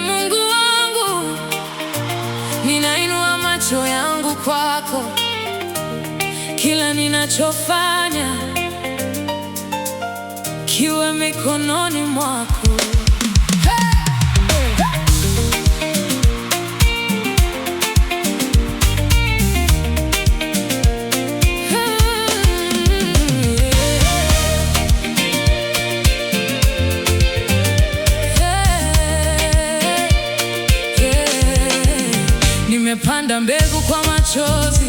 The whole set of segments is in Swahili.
Mungu wangu, ninainua macho yangu kwako, kila ninachofanya kiwe mikononi mwako. Nimepanda mbegu kwa machozi,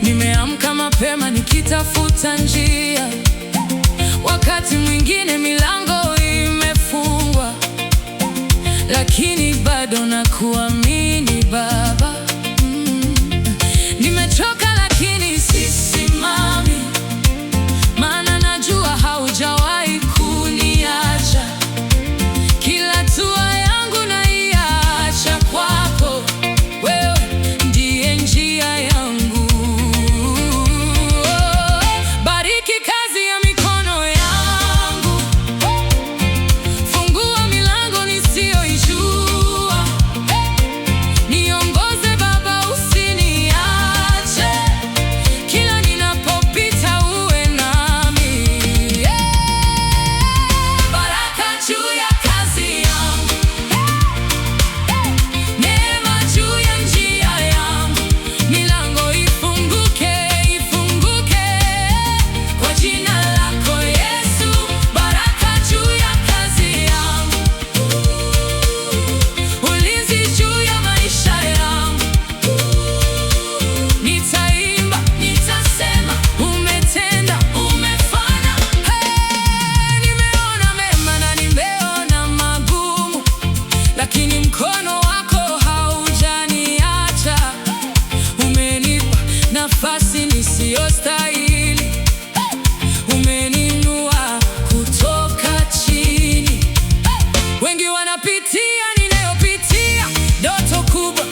nimeamka mapema nikitafuta njia. Wakati mwingine milango imefungwa, lakini bado nakuamini Baba. Nimechoka lakini sisimami, maana najua haujawahi kuniacha. Kila hatua yangu naiacha kwako, wewe ndiye njia yangu. Bariki kazi ya mikono yangu, fungua milango nisiyoijua. Niongoze Baba, usiniache, kila ninapopita uwe nami. Baraka juu ya kazi yangu, neema juu ya njia yangu. Milango ifunguke, ifunguke kwa jina lako Yesu. Baraka juu ya kazi yangu, ulinzi juu ya maisha yangu. Nitaimba, nitasema, umetenda, umefanya. Nimeona mema na nimeona magumu, lakini mkono wako haujaniacha. Umenipa nafasi nisiyostahili, umeninua kutoka chini. Wengi wanapitia ninayopitia, ndoto kubwa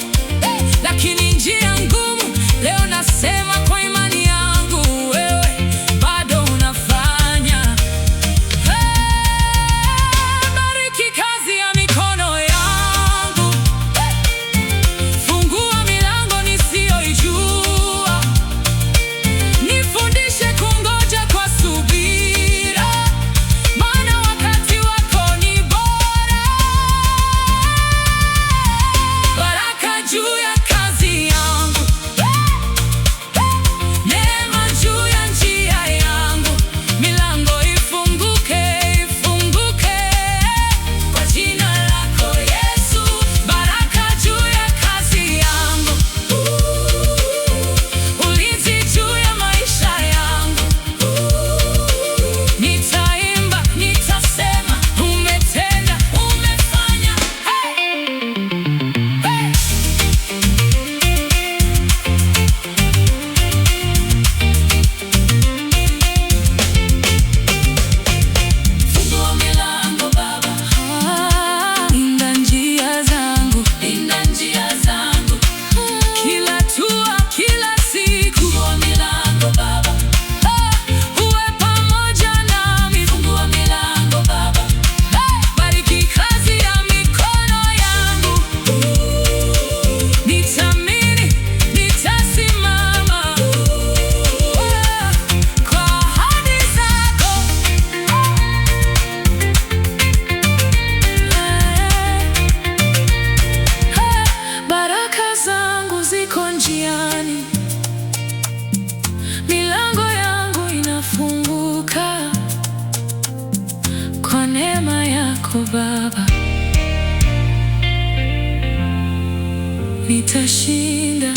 lakini njia ngumu. Leo nasema kwa imani yangu, wewe bado unafanya. Bariki kazi ya mikono yangu, fungua milango nisiyoijua. Nifundishe kungoja kwa subira, maana wakati wako ni bora. Baraka juu ya kazi yangu, neema juu ya njia yangu. Milango ifunguke, ifunguke kwa jina lako Yesu. Baraka juu ya kazi yangu, ulinzi juu ya maisha yangu. Nitaimba, nitasema, umetenda, umefanya. Fungua milango Baba, linda njia zangu, linda njia zangu. Kila hatua, kila siku. Fungua milango Baba, uwe pamoja nami. Fungua milango Baba, bariki kazi ya mikono yangu. Nitaamini, nitasimama kwa ahadi zako. Baraka zangu ziko njiani, milango yangu inafunguka kwa neema yako Baba. Nitashinda.